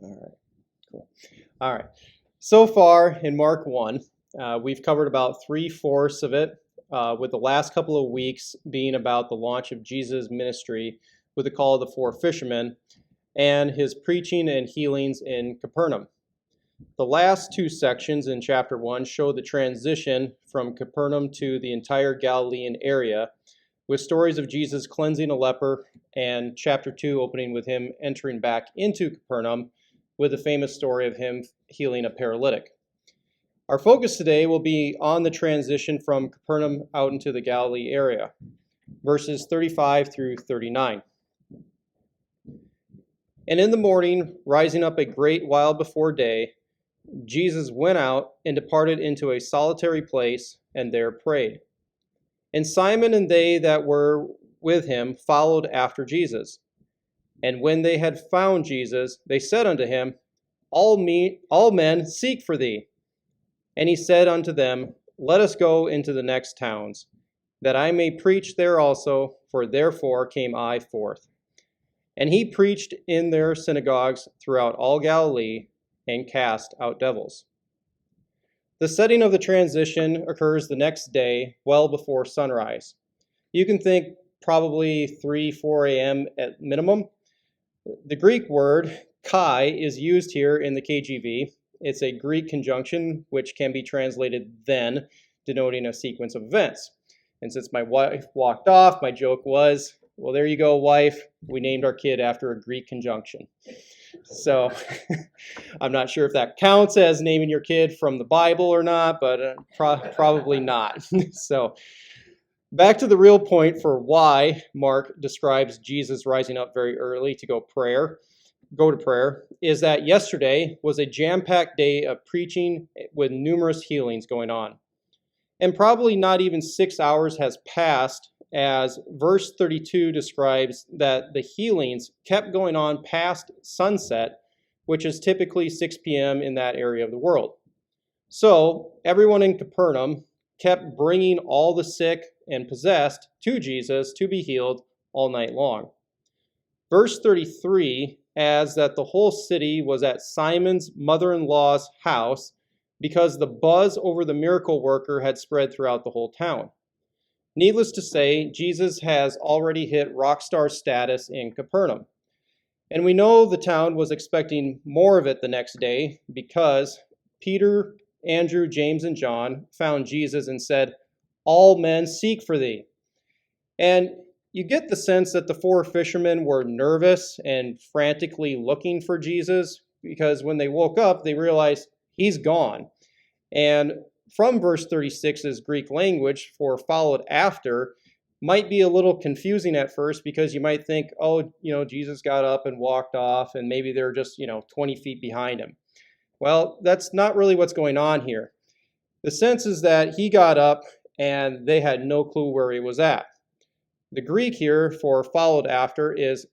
All right, cool. All right. So far in Mark 1, we've covered about 3/4 of it, with the last couple of weeks being about the launch of Jesus' ministry with the call of the four fishermen and his preaching and healings in Capernaum. The last two sections in chapter 1 show the transition from Capernaum to the entire Galilean area, with stories of Jesus cleansing a leper, and chapter 2 opening with him entering back into Capernaum with the famous story of him healing a paralytic. Our focus today will be on the transition from Capernaum out into the Galilee area, verses 35 through 39. And in the morning, rising up a great while before day, Jesus went out and departed into a solitary place, and there prayed. And Simon and they that were with him followed after Jesus. And when they had found Jesus, they said unto him, All men seek for thee. And he said unto them, Let us go into the next towns, that I may preach there also, for therefore came I forth. And he preached in their synagogues throughout all Galilee, and cast out devils. The setting of the transition occurs the next day, well before sunrise. You can think probably 3-4 a.m. at minimum. The Greek word kai is used here in the KJV. It's a Greek conjunction which can be translated then, denoting a sequence of events. And since my wife walked off, my joke was, well, there you go, wife. We named our kid after a Greek conjunction. So I'm not sure if that counts as naming your kid from the Bible or not, but probably not. So back to the real point for why Mark describes Jesus rising up very early to go to prayer, is that yesterday was a jam-packed day of preaching with numerous healings going on. And probably not even 6 hours has passed, as verse 32 describes that the healings kept going on past sunset, which is typically 6 p.m. in that area of the world. So everyone in Capernaum kept bringing all the sick and possessed to Jesus to be healed all night long. Verse 33 adds that the whole city was at Simon's mother-in-law's house because the buzz over the miracle worker had spread throughout the whole town. Needless to say, Jesus has already hit rock star status in Capernaum. And we know the town was expecting more of it the next day because Peter, Andrew, James, and John found Jesus and said, All men seek for thee. And you get the sense that the four fishermen were nervous and frantically looking for Jesus because when they woke up, they realized he's gone. And from verse 36's Greek language for followed after might be a little confusing at first because you might think, Jesus got up and walked off and maybe they're just, 20 feet behind him. Well, that's not really what's going on here. The sense is that he got up and they had no clue where he was at. The Greek here for followed after is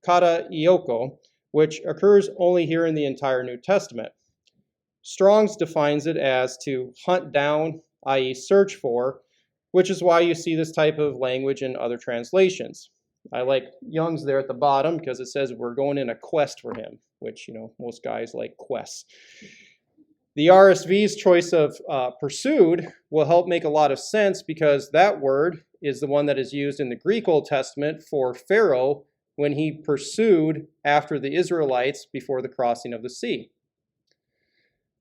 kata ioko, which occurs only here in the entire New Testament. Strong's defines it as to hunt down, i.e. search for, which is why you see this type of language in other translations. I like Young's there at the bottom because it says we're going in a quest for him, which, most guys like quests. The RSV's choice of pursued will help make a lot of sense because that word is the one that is used in the Greek Old Testament for Pharaoh when he pursued after the Israelites before the crossing of the sea.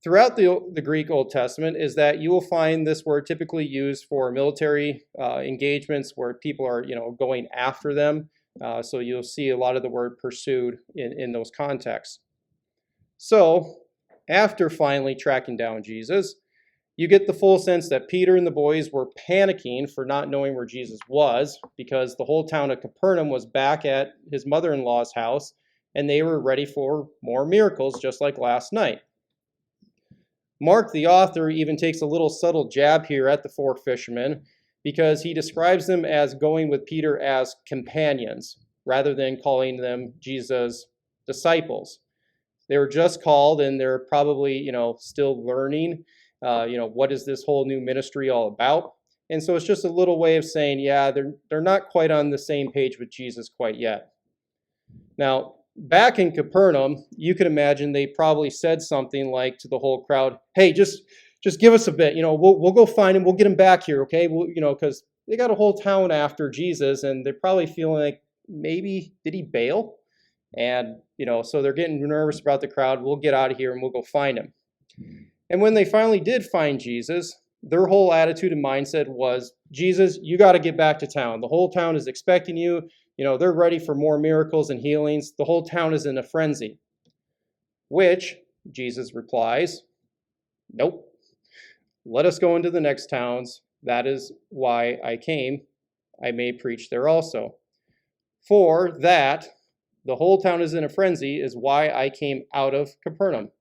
Throughout the Greek Old Testament is that you will find this word typically used for military engagements where people are, going after them. So you'll see a lot of the word pursued in those contexts. So after finally tracking down Jesus, you get the full sense that Peter and the boys were panicking for not knowing where Jesus was because the whole town of Capernaum was back at his mother-in-law's house and they were ready for more miracles just like last night. Mark, the author, even takes a little subtle jab here at the four fishermen because he describes them as going with Peter as companions rather than calling them Jesus' disciples. They were just called and they're probably, still learning, what is this whole new ministry all about? And so it's just a little way of saying, yeah, they're not quite on the same page with Jesus quite yet. Now, back in Capernaum, you can imagine they probably said something like to the whole crowd, "Hey, just give us a bit. We'll go find him. We'll get him back here, okay? Because they got a whole town after Jesus, and they're probably feeling like maybe did he bail? And so they're getting nervous about the crowd. We'll get out of here and we'll go find him." And when they finally did find Jesus, their whole attitude and mindset was, "Jesus, you got to get back to town. The whole town is expecting you. They're ready for more miracles and healings. The whole town is in a frenzy." Which Jesus replies, "Nope. Let us go into the next towns. That is why I came. I may preach there also. For that, the whole town is in a frenzy, is why I came out of Capernaum."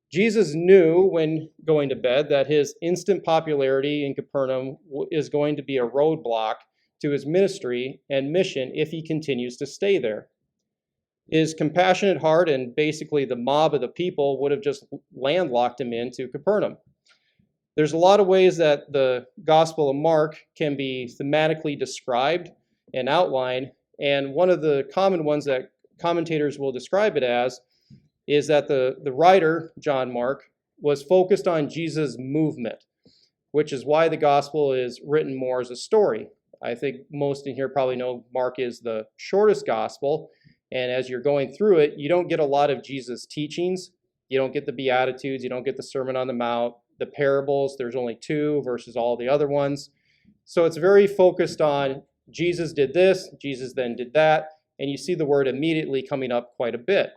Jesus knew when going to bed that his instant popularity in Capernaum is going to be a roadblock to his ministry and mission if he continues to stay there. His compassionate heart and basically the mob of the people would have just landlocked him into Capernaum. There's a lot of ways that the Gospel of Mark can be thematically described and outlined, and one of the common ones that commentators will describe it as is that the writer, John Mark, was focused on Jesus' movement, which is why the Gospel is written more as a story. I think most in here probably know Mark is the shortest Gospel, and as you're going through it, you don't get a lot of Jesus' teachings. You don't get the Beatitudes, you don't get the Sermon on the Mount, the parables. There's only 2 versus all the other ones. So it's very focused on Jesus did this, Jesus then did that, and you see the word immediately coming up quite a bit.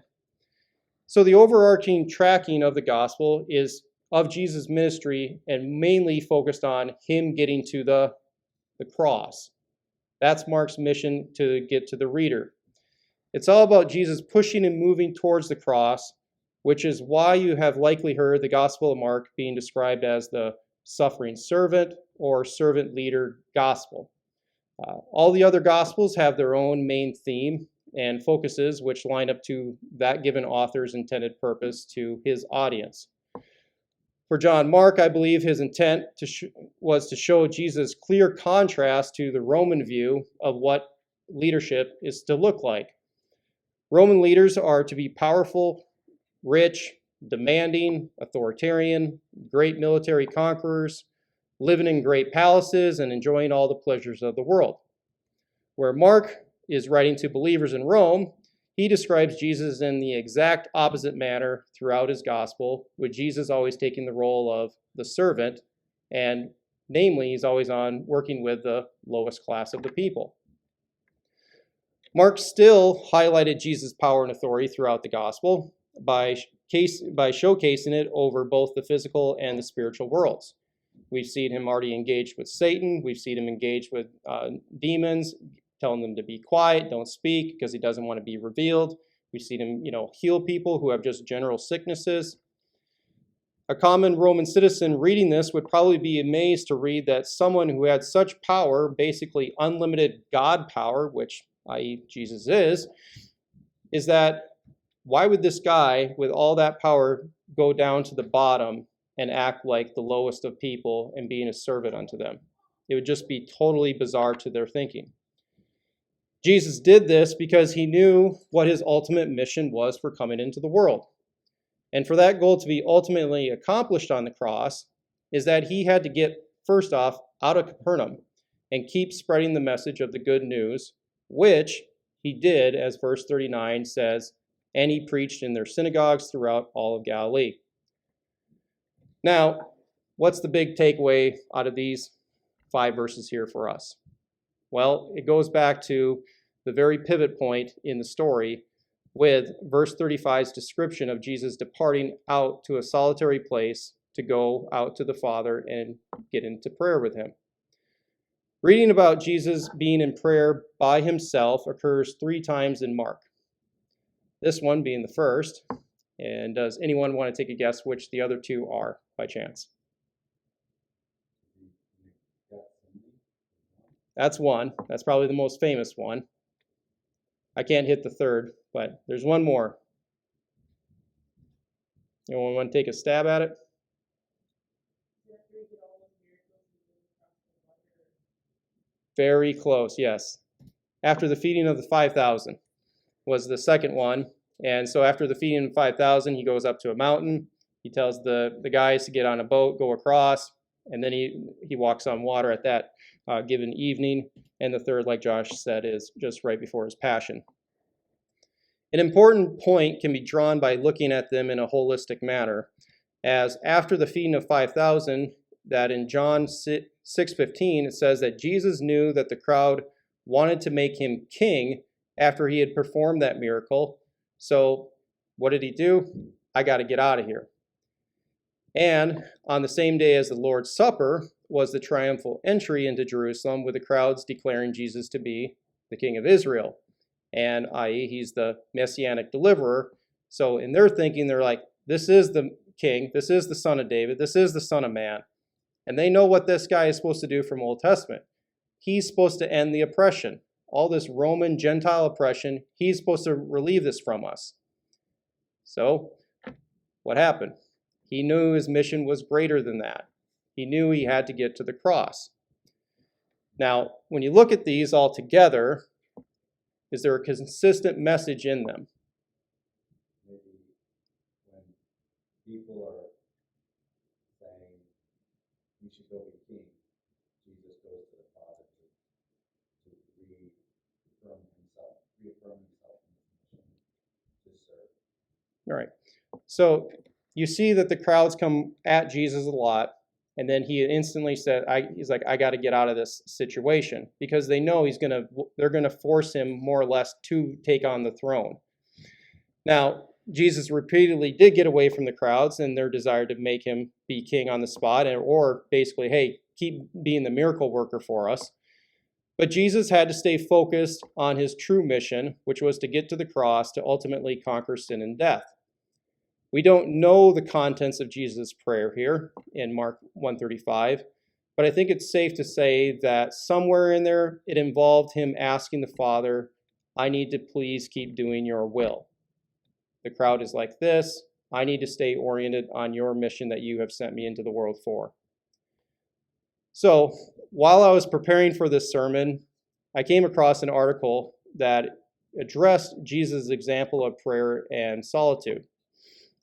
So the overarching tracking of the gospel is of Jesus' ministry and mainly focused on him getting to the cross. That's Mark's mission to get to the reader. It's all about Jesus pushing and moving towards the cross, which is why you have likely heard the Gospel of Mark being described as the suffering servant or servant leader gospel. All the other gospels have their own main theme and focuses which line up to that given author's intended purpose to his audience. For John Mark, I believe his intent was to show Jesus' clear contrast to the Roman view of what leadership is to look like. Roman leaders are to be powerful, rich, demanding, authoritarian, great military conquerors, living in great palaces and enjoying all the pleasures of the world. Where Mark is writing to believers in Rome, he describes Jesus in the exact opposite manner throughout his gospel, with Jesus always taking the role of the servant, and namely, he's always on working with the lowest class of the people. Mark still highlighted Jesus' power and authority throughout the gospel by showcasing it over both the physical and the spiritual worlds. We've seen him already engaged with Satan. We've seen him engaged with demons, telling them to be quiet, don't speak, because he doesn't want to be revealed. We've seen him, heal people who have just general sicknesses. A common Roman citizen reading this would probably be amazed to read that someone who had such power, basically unlimited God power, which i.e. Jesus is that why would this guy with all that power go down to the bottom and act like the lowest of people and being a servant unto them? It would just be totally bizarre to their thinking. Jesus did this because he knew what his ultimate mission was for coming into the world. And for that goal to be ultimately accomplished on the cross is that he had to get, first off, out of Capernaum and keep spreading the message of the good news, which he did, as verse 39 says, and he preached in their synagogues throughout all of Galilee. Now, what's the big takeaway out of these 5 verses here for us? Well, it goes back to the very pivot point in the story with verse 35's description of Jesus departing out to a solitary place to go out to the Father and get into prayer with him. Reading about Jesus being in prayer by himself occurs 3 times in Mark. This one being the first. And does anyone want to take a guess which the other 2 are by chance? That's one. That's probably the most famous one. I can't hit the third, but there's one more. Anyone want to take a stab at it? Very close, yes. After the feeding of the 5,000. was the second one. And so after the feeding of 5,000, he goes up to a mountain. He tells the guys to get on a boat, go across, and then he walks on water at that given evening. And the third, like Josh said, is just right before his passion. An important point can be drawn by looking at them in a holistic manner, as after the feeding of 5,000, that in John 6:15, it says that Jesus knew that the crowd wanted to make him king after he had performed that miracle. So what did he do? I got to get out of here. And on the same day as the Lord's Supper was the triumphal entry into Jerusalem, with the crowds declaring Jesus to be the King of Israel, and i.e. he's the messianic deliverer. So in their thinking, they're like, this is the king, this is the son of David, this is the son of man. And they know what this guy is supposed to do from Old Testament. He's supposed to end the oppression. All this Roman Gentile oppression, he's supposed to relieve this from us. So what happened? He knew his mission was greater than that. He knew he had to get to the cross. Now, when you look at these all together, is there a consistent message in them? Maybe when people are saying you should go be king, Jesus goes to the Father to reaffirm himself in his mission to serve. All right. So you see that the crowds come at Jesus a lot, and then he instantly said, he's like, I got to get out of this situation, because they know they're going to force him more or less to take on the throne. Now, Jesus repeatedly did get away from the crowds and their desire to make him be king on the spot, or basically, hey, keep being the miracle worker for us. But Jesus had to stay focused on his true mission, which was to get to the cross to ultimately conquer sin and death. We don't know the contents of Jesus' prayer here in Mark 1:35, but I think it's safe to say that somewhere in there it involved him asking the Father, I need to please keep doing your will. The crowd is like this. I need to stay oriented on your mission that you have sent me into the world for. So while I was preparing for this sermon, I came across an article that addressed Jesus' example of prayer and solitude.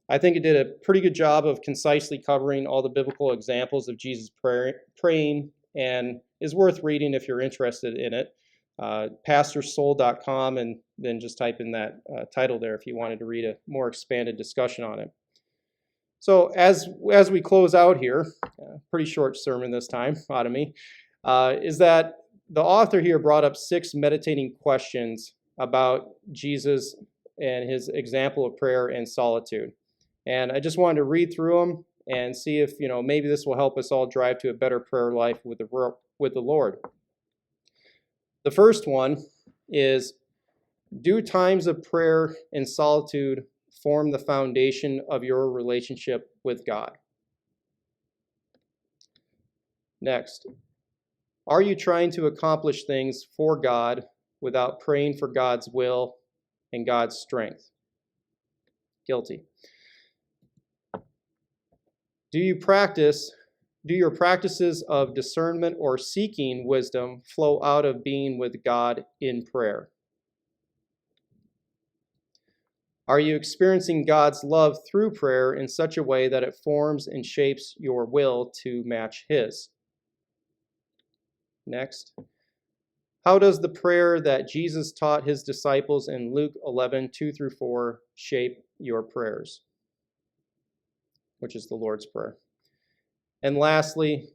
I think it did a pretty good job of concisely covering all the biblical examples of Jesus praying, and is worth reading if you're interested in it. pastorsoul.com, and then just type in that title there if you wanted to read a more expanded discussion on it. So as we close out here, pretty short sermon this time out of me, is that the author here brought up 6 meditating questions about Jesus and his example of prayer and solitude. And I just wanted to read through them and see if, maybe this will help us all drive to a better prayer life with the Lord. The first one is, do times of prayer and solitude form the foundation of your relationship with God? Next, are you trying to accomplish things for God without praying for God's will and God's strength? Guilty. Do your practices of discernment or seeking wisdom flow out of being with God in prayer? Are you experiencing God's love through prayer in such a way that it forms and shapes your will to match His? Next, how does the prayer that Jesus taught His disciples in Luke 11:2-4 shape your prayers? Which is the Lord's Prayer. And lastly,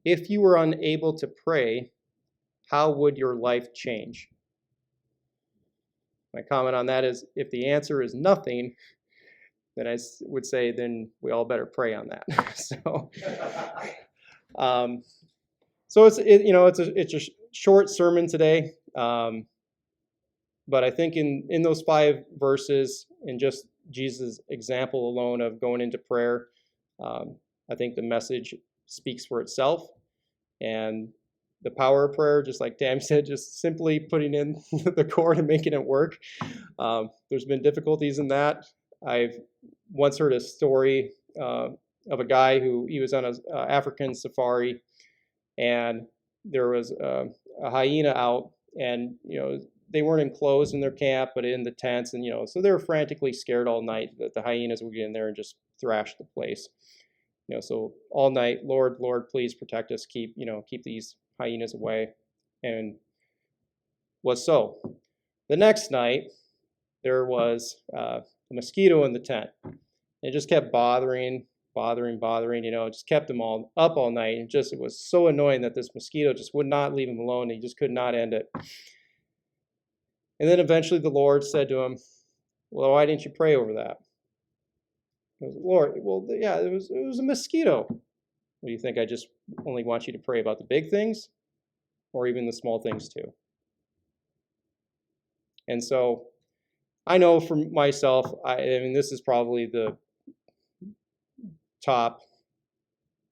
if you were unable to pray, how would your life change? My comment on that is, if the answer is nothing, then I would say then we all better pray on that. So it's a short sermon today, but I think in those 5 verses, in just Jesus' example alone of going into prayer, I think the message speaks for itself. And the power of prayer, just like Tam said, just simply putting in the chord and making it work. There's been difficulties in that. I've once heard a story of a guy he was on an African safari, and there was a hyena out, and they weren't enclosed in their camp, but in the tents, and so they were frantically scared all night that the hyenas would get in there and just thrash the place. So all night, Lord, Lord, please protect us, keep these hyenas away, and was so. The next night, there was a mosquito in the tent. It just kept bothering, it just kept them all up all night. And it was so annoying that this mosquito just would not leave him alone. He just could not end it. And then eventually the Lord said to him, well, why didn't you pray over that? He goes, Lord, well, yeah, it was a mosquito. What do you think? I just only want you to pray about the big things or even the small things too? And so I know for myself, I mean, this is probably the top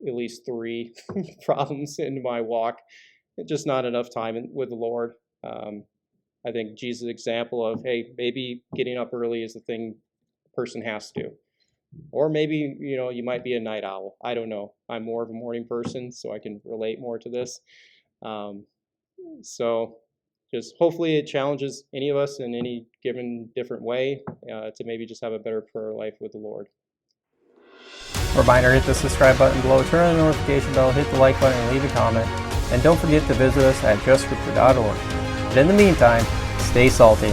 at least 3 problems in my walk. Just not enough time with the Lord. I think Jesus' example of, hey, maybe getting up early is the thing a person has to. Or maybe, you might be a night owl. I don't know. I'm more of a morning person, so I can relate more to this. So just hopefully it challenges any of us in any given different way to maybe just have a better prayer life with the Lord. Reminder, hit the subscribe button below, turn on the notification bell, hit the like button, and leave a comment. And don't forget to visit us at justscripture.org. But in the meantime, stay salty.